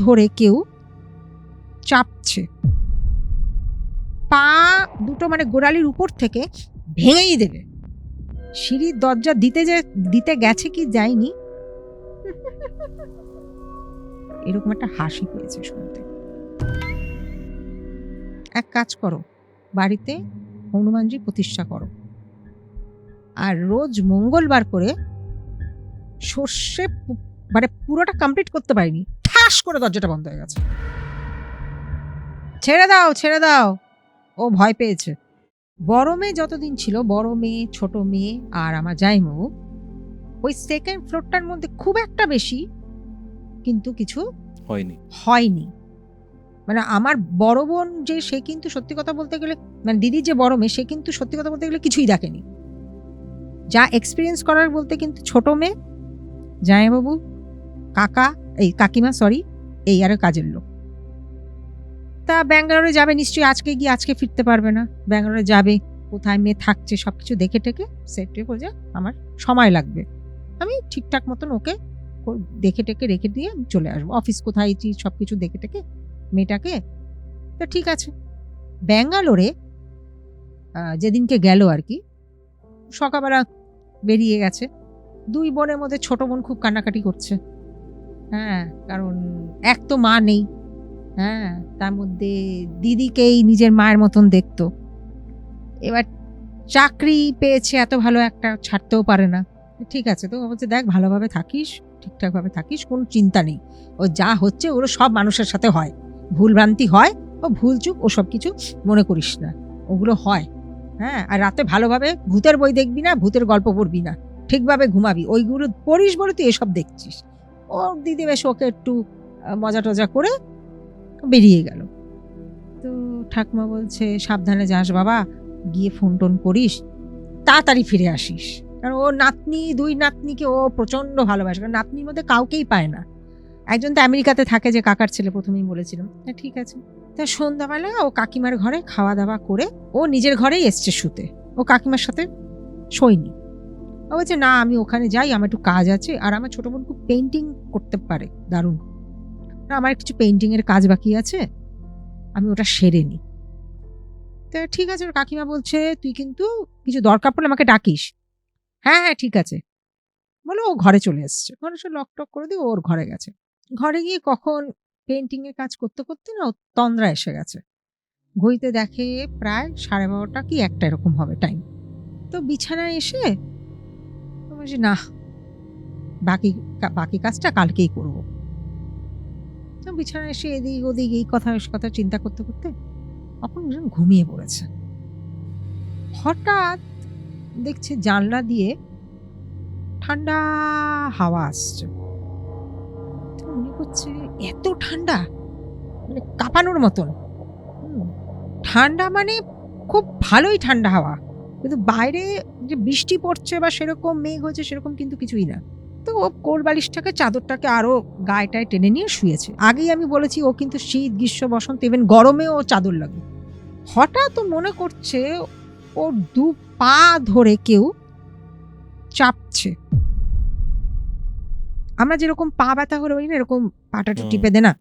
ধরে কেউ চাপছে, পা দুটো মানে গোড়ালির উপর থেকে ভেঙেই দেবে। সিঁড়ির দরজা দিতে গেছে কি যায়নি, এরকম একটা হাসি পেয়েছে শুনতে। এক কাজ করো, বাড়িতে হনুমানজি প্রতিষ্ঠা করো, আর রোজ মঙ্গলবার করে সর্ষে মানে পুরোটা কমপ্লিট করতে পারিনি, ঠাস করে দরজাটা বন্ধ হয়ে গেছে। ছেড়ে দাও, ও ভয় পেয়েছে। বড় মেয়ে যতদিন ছিল, বড় মেয়ে, ছোট মেয়ে আর আমার জামাইবাবু, ওই সেকেন্ড ফ্লোরটার মধ্যে খুব একটা বেশি কিন্তু কিছু হয়নি। মানে আমার বড় বোন যে, সে কিন্তু সত্যি কথা বলতে গেলে, মানে দিদির যে বড় মেয়ে, সে কিন্তু সত্যি কথা বলতে গেলে কিছুই দেখেনি। যা এক্সপিরিয়েন্স করার বলতে কিন্তু ছোট মেয়ে, জামাইবাবু, কাকিমা এই আর কাজের লোক। তা ব্যাঙ্গালোরে যাবে নিশ্চয়ই, আজকে গিয়ে আজকে ফিরতে পারবে না। ব্যাঙ্গালোরে যাবে, কোথায় মেয়ে থাকছে সবকিছু দেখে টেকে সেট করে আমার সময় লাগবে, আমি ঠিকঠাক মতন ওকে দেখে টেকে রেখে দিয়ে চলে আসবো। অফিস কোথায় সবকিছু দেখে টেকে মেয়েটাকে। তো ঠিক আছে, ব্যাঙ্গালোরে যেদিনকে গেল আর কি, সকালবেলা বেরিয়ে গেছে। দুই বোনের মধ্যে ছোট বোন খুব কান্নাকাটি করছে। হ্যাঁ, কারণ এক তো মা নেই, হ্যাঁ, তার মধ্যে দিদিকেই নিজের মায়ের মতন দেখতো। এবার চাকরি পেয়েছে এত ভালো একটা, ছাড়তেও পারে না। ঠিক আছে, তো বলছে দেখ ভালোভাবে থাকিস, ঠিকঠাকভাবে থাকিস, কোনো চিন্তা নেই। ও যা হচ্ছে ওগুলো সব মানুষের সাথে হয়, ভুলভ্রান্তি হয়, ও ভুলচুক ও সব কিছু মনে করিস না, ওগুলো হয়। হ্যাঁ, আর রাতে ভালোভাবে ভূতের বই দেখবি না, ভূতের গল্প পড়বি না, ঠিকভাবে ঘুমাবি, ওইগুলো পড়িস বলে তুই এসব দেখছিস। ও দিদি বেশ ওকে একটু মজা টজা করে বেরিয়ে গেল। তো ঠাকুমা বলছে সাবধানে যাস বাবা, গিয়ে ফোন টোন করিস, তাড়াতাড়ি ফিরে আসিস। কারণ ও নাতনি, দুই নাতনিকে ও প্রচন্ড ভালোবাসে, কারণ নাতনির মধ্যে কাউকেই পায় না। একজন তো আমেরিকাতে থাকে, যে কাকার ছেলে, প্রথমেই বলেছিলাম। ঠিক আছে, তা সন্ধ্যাবেলা ও কাকিমার ঘরে খাওয়া দাওয়া করে ও নিজের ঘরেই এসছে শুতে, ও কাকিমার সাথে শোয়নি। ও বলছে না, আমি ওখানে যাই, আমার একটু কাজ আছে। আর আমার ছোট বোন খুব পেন্টিং করতে পারে দারুণ, আমার কিছু পেন্টিং এর কাজ বাকি আছে, আমি ওটা সেরে নিই। তা ঠিক আছে, ওর কাকিমা বলছে তুই কিন্তু কিছু দরকার পড়লে আমাকে ডাকিস। হ্যাঁ হ্যাঁ ঠিক আছে বলে ও ঘরে চলে এসছে। ঘরে সে লক টক করে দিয়ে ওর ঘরে গেছে। ঘরে গিয়ে কখন পেন্টিং এর কাজ করতে করতে না তন্দ্রা এসে গেছে। ঘড়িতে দেখে প্রায় 12:30 কি 1টা এরকম হবে টাইম। তো বিছানায় এসে বলছে না, বাকি কাজটা কালকেই করব। তো বিছানায় এসে এদিক ওদিক এই কথা ওই কথা চিন্তা করতে করতে তখন ঘুমিয়ে পড়েছে। হঠাৎ দেখছে জানলা দিয়ে ঠান্ডা হাওয়া আসছে। মনে করছে এত ঠান্ডা, মানে কাঁপানোর মতন ঠান্ডা, মানে খুব ভালোই ঠান্ডা হাওয়া, কিন্তু বাইরে যে বৃষ্টি পড়ছে বা সেরকম মেঘ হচ্ছে সেরকম কিন্তু কিছুই না। তো ও কোল বালিশটাকে, চাদরটাকে আরো গায়েটায় টেনে নিয়ে শুয়েছে। আগেই আমি বলেছি ও কিন্তু শীত, গ্রীষ্ম, বসন্ত, ইভেন গরমেও ও চাদর লাগে। হঠাৎ ও মনে করছে ওর দু পা ধরে কেউ চাপছে। আমরা যেরকম পা ব্যথা হলে ওই না এরকম পাটা টিপে দে না,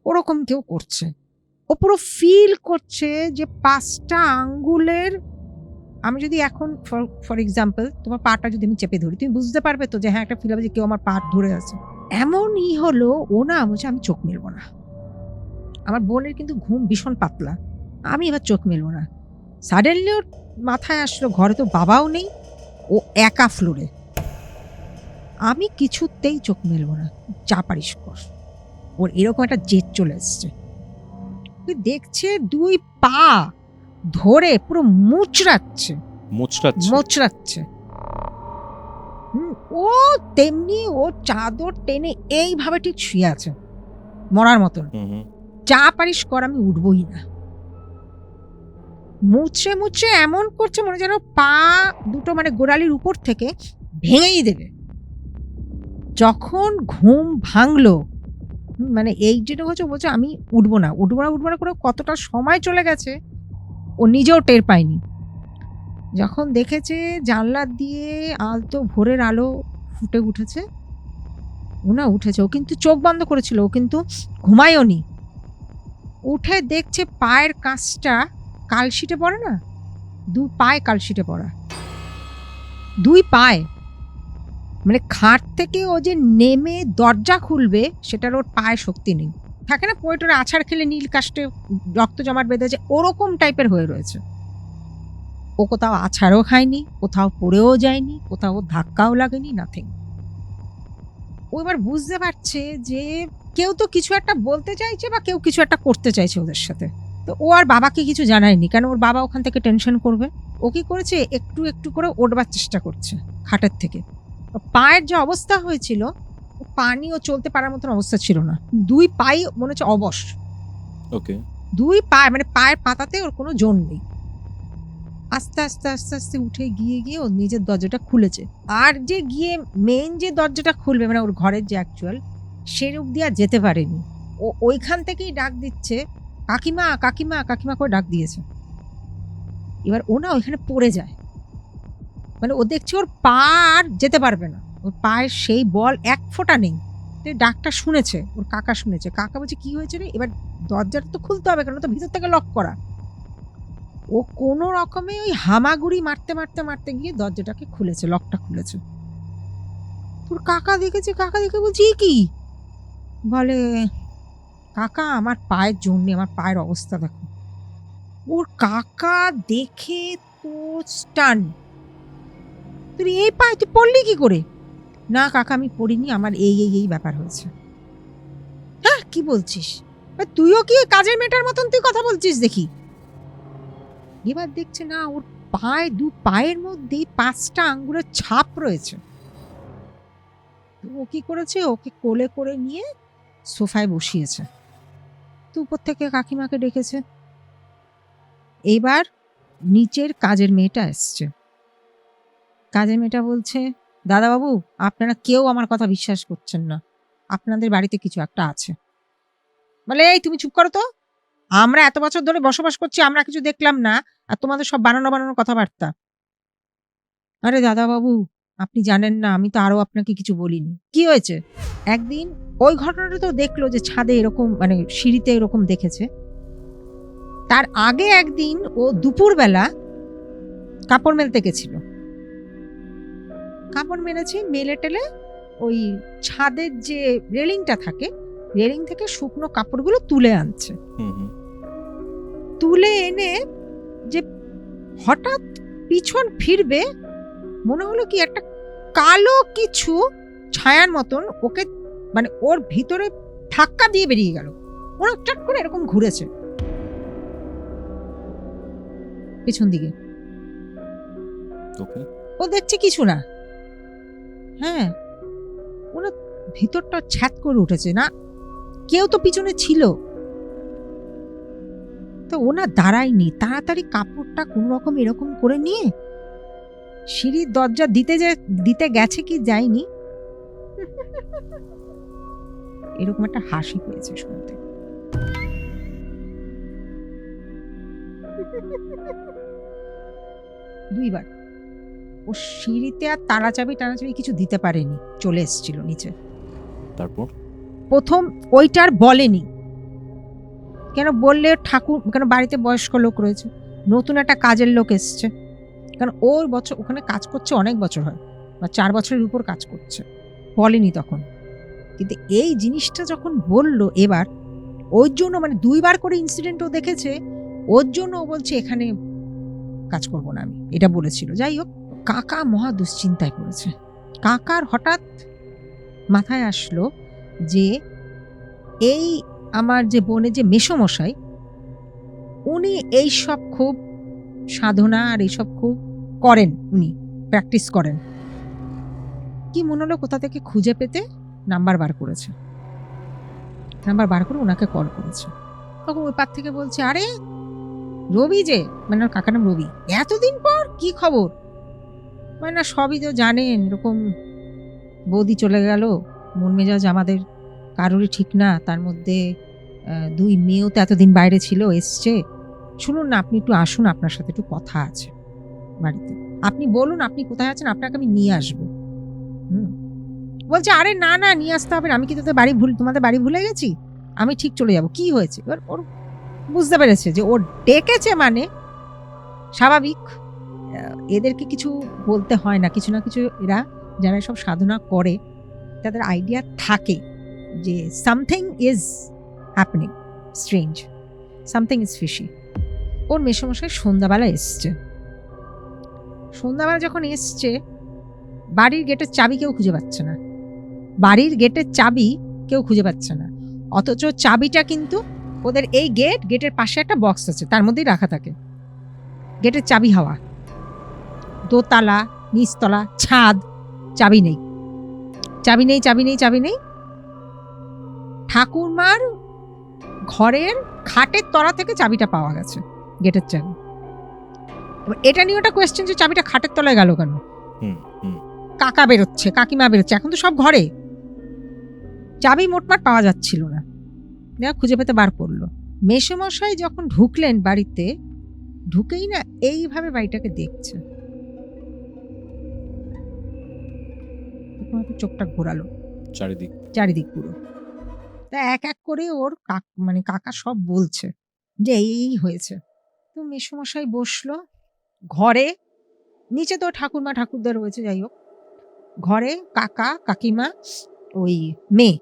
ওরকম কেউ করছে। ও পুরো ফিল করছে যে 5টা আঙ্গুলের, আমি যদি এখন ফর এক্সাম্পল তোমার পাটা যদি আমি চেপে ধরি, তুমি বুঝতে পারবে তো যে হ্যাঁ একটা ফিল হবে যে কেউ আমার পা ধরে আছে। এমনই হলো, ও না বলছে আমি চোখ মেলবো না। আমার বোনের কিন্তু ঘুম ভীষণ পাতলা, আমি এবার চোখ মেলবো না। সাডেনলি ওর মাথায় আসলো ঘরে তো বাবাও নেই, ও একা ফ্লোরে, আমি কিছুতেই চোখ মেলবো না, যা পারিস কর। ওর এরকম একটা জেদ চলে এসছে। দেখছে 2 পা ধরে পুরো মুচড়াচ্ছে। ও তেমনি ও চাদর টেনে এইভাবে ঠিক শুয়ে আছে মরার মতন, যা পারিস কর, আমি উঠবই না। মুচড়ে মুচড়ে এমন করছে মনে যেন পা দুটো মানে গোড়ালির উপর থেকে ভেঙেই দেবে। যখন ঘুম ভাঙলো, মানে এই যেটা হচ্ছে, বলছে আমি উঠবো না করে কতটা সময় চলে গেছে ও নিজেও টের পায়নি। যখন দেখেছে জানলা দিয়ে আলতো ভোরের আলো ফুটে উঠেছে, ও ও না উঠেছে, ও কিন্তু চোখ বন্ধ করেছিল, ও কিন্তু ঘুমায়ওনি। উঠে দেখছে পায়ের কাছটা কালশিটে পড়ে না, দু পায়ে কালশিটে পড়া, দুই পায়ে। মানে খাট থেকে ও যে নেমে দরজা খুলবে সেটার ওর পায়ে শক্তি নেই। থাকে না পোয়েটারে আছাড় খেলে নীল কাষ্টে রক্ত জমাট বেঁধেছে, ওরকম টাইপের হয়ে রয়েছে। ও কোথাও আছাড়ও খায়নি, কোথাও পড়েও যায়নি, কোথাও ধাক্কাও লাগেনি, নাথিং। ও এবার বুঝতে পারছে যে কেউ তো কিছু একটা বলতে চাইছে বা কেউ কিছু একটা করতে চাইছে ওদের সাথে। তো ও আর বাবাকে কিছু জানায়নি, কেন ওর বাবা ওখান থেকে টেনশন করবে। ও কি করেছে, একটু একটু করে উঠবার চেষ্টা করছে খাটের থেকে। পায়ের যে অবস্থা হয়েছিল, ও পা নিয়ে ও চলতে পারার মতন অবস্থা ছিল না, দুই পাই মনে হচ্ছে অবশ। ওকে। দুই পায়ে মানে পায়ের পাতাতে ওর কোনো জোর নেই। আস্তে আস্তে আস্তে আস্তে উঠে গিয়ে গিয়ে ও নিজের দরজাটা খুলেছে। আর যে গিয়ে মেইন যে দরজাটা খুলবে মানে ওর ঘরের যে অ্যাকচুয়াল, সে অব্দি আর যেতে পারেনি। ও ওইখান থেকেই ডাক দিচ্ছে, কাকিমা কাকিমা কাকিমা করে ডাক দিয়েছে। এবার ও না ওইখানে পড়ে যায়, মানে ও দেখছে ওর পা আর যেতে পারবে না, ওর পায়ের সেই বল এক ফোঁটা নেই। তো ডাকটা শুনেছে, ওর কাকা শুনেছে, কাকা বলছে কি হয়েছে রে, এবার দরজাটা তো খুলতে হবে, কেন তো ভিতর থেকে লক করা। ও কোনো রকমে ওই হামাগুড়ি মারতে মারতে মারতে গিয়ে দরজাটাকে খুলেছে, লকটা খুলেছে। তোর কাকা দেখেছে, কাকা দেখে বলছি "এ কি?" বলে কাকা আমার পায়ের জন্য, আমার পায়ের অবস্থা দেখো। ওর কাকা দেখে তো স্টান, তুই এই পায়ে তুই পড়লি কি করে? না কাকা আমি পড়িনি, আমার এই এই এই ব্যাপার হয়েছে। হ্যাঁ কি বলছিস, তুইও কি ওই কাজের মেয়েটার মতন তুই কথা বলছিস দেখি। এবার দেখছে না ওর পায়ে, দু পায়ের মধ্যে 5টা আঙ্গুলের ছাপ রয়েছে। তো ও কি করেছে, ওকে কোলে করে নিয়ে সোফায় বসিয়েছে। তো উপর থেকে কাকিমাকে ডেকেছে। এইবার নিচের কাজের মেয়েটা এসছে। কাজের মেয়েটা বলছে দাদাবাবু আপনারা কেউ আমার কথা বিশ্বাস করছেন না, আপনাদের বাড়িতে কিছু একটা আছে। বলে এই তুমি চুপ করো তো, আমরা এত বছর ধরে বসবাস করছি, আমরা কিছু দেখলাম না, আর তোমাদের সব বানানো বানানো কথাবার্তা। আরে দাদাবাবু আপনি জানেন না, আমি তো আরো আপনাকে কিছু বলিনি। কি হয়েছে? একদিন ওই ঘটনাটা তো দেখলো যে ছাদে এরকম মানে সিঁড়িতে এরকম দেখেছে। তার আগে একদিন ও দুপুরবেলা কাপড় মেলতে গেছিল, কাপড় মেলেছে, মেলে টেলে ওই ছাদের যে রেলিংটা থাকে, রেলিং থেকে শুকনো কাপড়গুলো তুলে আনছে। তুলে এনে যে হঠাৎ পিছন ফিরবে, মনে হলো কি একটা কালো কিছু ছায়ার মতন ওকে মানে ওর ভিতরে ধাক্কা দিয়ে বেরিয়ে গেল। ওরা চট করে এরকম ঘুরেছে পিছন দিকে। ও দেখছে কিছু না, হ্যাঁ ওরা ভিতরটা ছ্যাত করে উঠেছে, না কেউ তো পিছনে ছিল। তো ও না দাঁড়ায়নি, তাড়াতাড়ি কাপড়টা কোন রকম এরকম করে নিয়ে সিঁড়ির দরজা দিতে গেছে কি যায়নি, এরকম একটা হাসি পেয়েছে শুনতে। দুইবার ও সিঁড়িতে আর তাড়াচাবি টানাচাবি কিছু দিতে পারেনি, চলে এসেছিল নিচে। তারপর প্রথম ওইটার বলেনি, কেন বললে ঠাকুর, কেন বাড়িতে বয়স্ক লোক রয়েছে, নতুন একটা কাজের লোক এসছে, কারণ ওর বছর ওখানে কাজ করছে অনেক বছর হয় বা 4 বছরের উপর কাজ করছে, বলেনি তখন। কিন্তু এই জিনিসটা যখন বলল এবার, ওর জন্য মানে 2বার করে ইনসিডেন্ট ও দেখেছে, ওর জন্য ও বলছে এখানে কাজ করব না আমি, এটা বলেছিল। যাই হোক কাকা মহা দুশ্চিন্তায় পড়েছে। কাকার হঠাৎ মাথায় আসলো যে এই আমার যে বোনের যে মেসোমশাই, উনি এইসব খুব সাধনা আর এইসব খুব করেন, উনি প্র্যাকটিস করেন। কি মনে হলো কোথা থেকে খুঁজে পেতে নাম্বার বার করেছে, নাম্বার বার করে ওনাকে কল করেছে। তখন ওই পার থেকে বলছে আরে রবি যে, মানে ওর কাকার নাম রবি, এতদিন পর কি খবর? মানে না সবই তো জানেন, এরকম বৌদি চলে গেল, মন মেজাজ আমাদের কারোরই ঠিক না, তার মধ্যে 2 মেয়েও তো এতদিন বাইরে ছিল, এসছে। শুনুন না আপনি একটু আসুন, আপনার সাথে একটু কথা আছে বাড়িতে। আপনি বলুন আপনি কোথায় আছেন, আপনাকে আমি নিয়ে আসবো। বলছে আরে না না নিয়ে আসতে হবে না, আমি কি তোমাদের বাড়ি ভুলে গেছি, আমি ঠিক চলে যাব, কি হয়েছে। এবার ওর বুঝতে পেরেছে যে ওর ডেকেছে মানে স্বাভাবিক, এদেরকে কিছু বলতে হয় না, কিছু না কিছু এরা যারা সব সাধনা করে তাদের আইডিয়া থাকে যে something is happening strange, something is fishy. ওর মেসোমশাই সন্ধ্যাবেলা এসছে। সন্ধ্যাবেলা যখন এসছে, বাড়ির গেটের চাবি কেউ খুঁজে পাচ্ছে না, বাড়ির গেটের চাবি কেউ খুঁজে পাচ্ছে না, অথচ চাবিটা কিন্তু ওদের এই গেটের পাশে একটা বক্স আছে, তার মধ্যেই রাখা থাকে। গেটের চাবি হাওয়া, দোতলা, নিচতলা, ছাদ, চাবি নেই, চাবি নেই, চাবি নেই, চাবি নেই। ঠাকুরমার ঘরের খাটের তলা থেকে চাবিটা পাওয়া গেছে, গেটের চাবি। এবার এটা নিয়ে ওটা কোয়েশ্চেন যে চাবিটা খাটের তলায় গেল কেন। কাকা বেরোচ্ছে, কাকিমা বেরোচ্ছে, এখন তো সব ঘরে, চাবি মোটমাট পাওয়া যাচ্ছিল না, খুঁজে পেতে বার করলো। মেসোমশাই যখন ঢুকলেন বাড়িতে, ঢুকেই না এইভাবে বাড়িটাকে দেখছে, চোখটা ঘোরালো চারিদিক পুরো। তা এক এক করে ওর কাকা সব বলছে যে এই হয়েছে। তো মেসোমশাই বসলো ঘরে, নিচে তো ঠাকুরমা ঠাকুরদা রয়েছে, যাই হোক ঘরে কাকা কাকিমা ওই মেয়ে,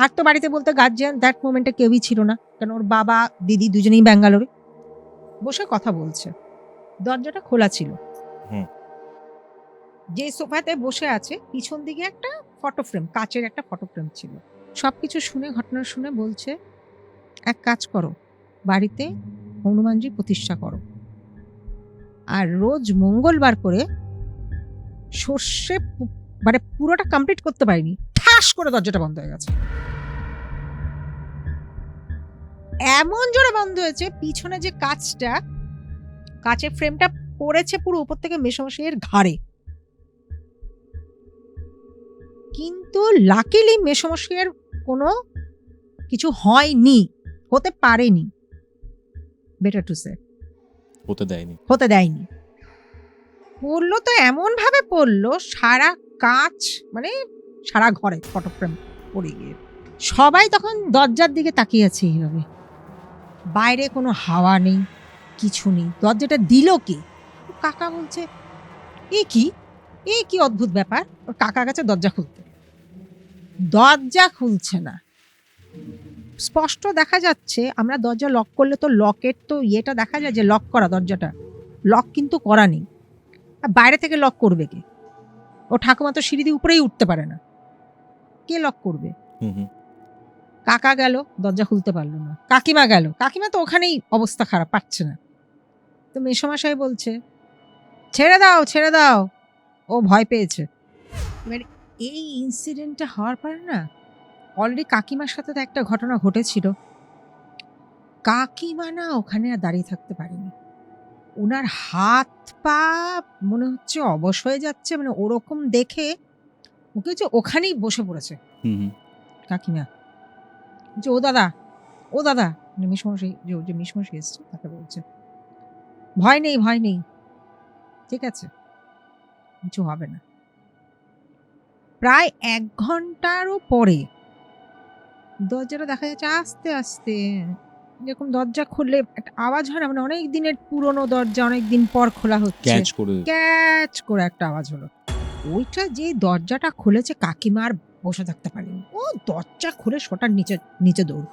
আর তো বাড়িতে বলতে গার্জিয়ান দ্যাট মোমেন্টে কেউই ছিল না, কারণ ওর বাবা দিদি দুজনেই ব্যাঙ্গালোরে। বসে কথা বলছে, দরজাটা খোলা ছিল। যে সোফাতে বসে আছে পিছন দিকে একটা ফটো ফ্রেম, কাচের একটা ফটো ফ্রেম ছিল। সবকিছু শুনে, ঘটনা শুনে বলছে এক কাজ করো, বাড়িতে হনুমানজি প্রতিষ্ঠা করো, আর রোজ মঙ্গলবার করে সর্ষে, মানে পুরোটা কমপ্লিট করতে পারিনি, ঠাস করে দরজাটা বন্ধ হয়ে গেছে, এমন জোরে বন্ধ হয়েছে, পিছনে যে কাচটা, কাচের ফ্রেমটা পড়েছে পুরো উপর থেকে মেসোমশাইয়ের ঘাড়ে। কিন্তু লাকিলি মেসোমশাইয়ের কোনো কিছু হতে পারেনি, বেটার টু সে হতে দেয়নি। পড়লো তো এমন ভাবে পড়লো, সারা কাঁচ মানে সারা ঘরে ফটো ফ্রেম পড়ে গিয়ে সবাই তখন দরজার দিকে তাকিয়ে আছে এইভাবে, বাইরে কোনো হাওয়া নেই, কিছু নেই। দরজাটা দিল কে? কাকা বলছে এ কি অদ্ভুত ব্যাপার। ওর কাকা গেছে দরজা খুলতে, দরজা খুলছে না। স্পষ্ট দেখা যাচ্ছে, আমরা দরজা লক করলে তো লকের তো ইয়েটা দেখা যায় যে লক করা, দরজাটা লক কিন্তু করা নেই। বাইরে থেকে লক করবে কে? ও ঠাকুমা তো সিঁড়ি দিয়ে উপরেই উঠতে পারে না, কে লক করবে? কাকা গেল, দরজা খুলতে পারলো না। কাকিমা গেল, কাকিমা তো ওখানেই অবস্থা খারাপ, পাচ্ছে না। তো মেসোমশাই বলছে ছেড়ে দাও, ও ভয় পেয়েছে। এবার এই ইনসিডেন্টটা হওয়ার পর না, অলরেডি কাকিমার সাথে তো একটা ঘটনা ঘটেছিল, কাকিমা না ওখানে আর দাঁড়িয়ে থাকতে পারেনি, ওনার হাত পা মনে হচ্ছে অবশ হয়ে যাচ্ছে, মানে ওরকম দেখে ওকে যে ওখানেই বসে পড়েছে কাকিমা, যে ও দাদা মানে মিশমশাই, যে মিশমশাই এসছে তাকে বলছে ভয় নেই, ঠিক আছে, কিছু হবে না। প্রায় 1 ঘন্টারও পরে দরজাটা দেখা যাচ্ছে আস্তে আস্তে, যেরকম দরজা খুললে একটা আওয়াজ হয় না, মানে অনেক দিনের পুরনো দরজা, অনেক দিন পর খোলা হচ্ছে, ক্যাচ করে একটা আওয়াজ হলো। ওইটা যে দরজাটা খুলেছে, কাকিমা আর বসে থাকতে পারেনি, ও দরজা খুলে সোটার নিচে দৌড়,